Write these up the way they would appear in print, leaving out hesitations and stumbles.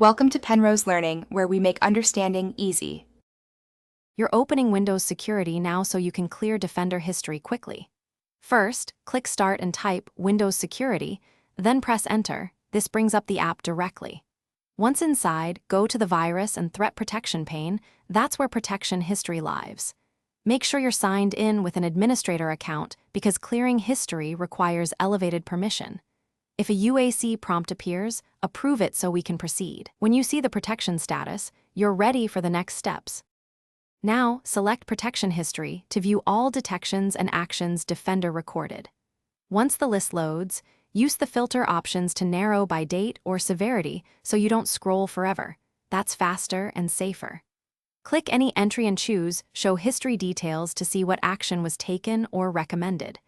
Welcome to Penrose Learning, where we make understanding easy. You're opening Windows Security now so you can clear Defender history quickly. First, click Start and type Windows Security, then press Enter. This brings up the app directly. Once inside, go to the Virus and Threat Protection pane. That's where protection history lives. Make sure you're signed in with an administrator account because clearing history requires elevated permission. If a UAC prompt appears, approve it so we can proceed. When you see the protection status, you're ready for the next steps. Now, select Protection History to view all detections and actions Defender recorded. Once the list loads, use the filter options to narrow by date or severity so you don't scroll forever. That's faster and safer. Click any entry and choose Show History Details to see what action was taken or recommended.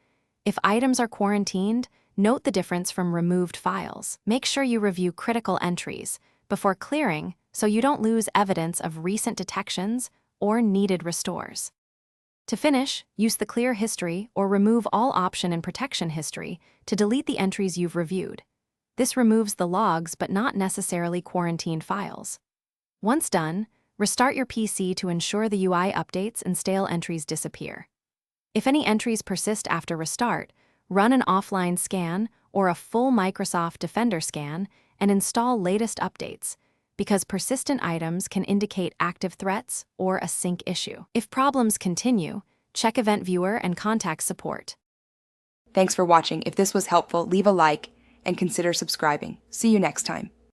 If items are quarantined, note the difference from removed files. Make sure you review critical entries before clearing so you don't lose evidence of recent detections or needed restores. To finish, use the Clear History or Remove All option in Protection History to delete the entries you've reviewed. This removes the logs but not necessarily quarantined files. Once done, restart your PC to ensure the UI updates and stale entries disappear. If any entries persist after restart, run an offline scan or a full Microsoft Defender scan and install latest updates, because persistent items can indicate active threats or a sync issue. If problems continue, check Event Viewer and contact support. Thanks for watching. If this was helpful, leave a like and consider subscribing. See you next time.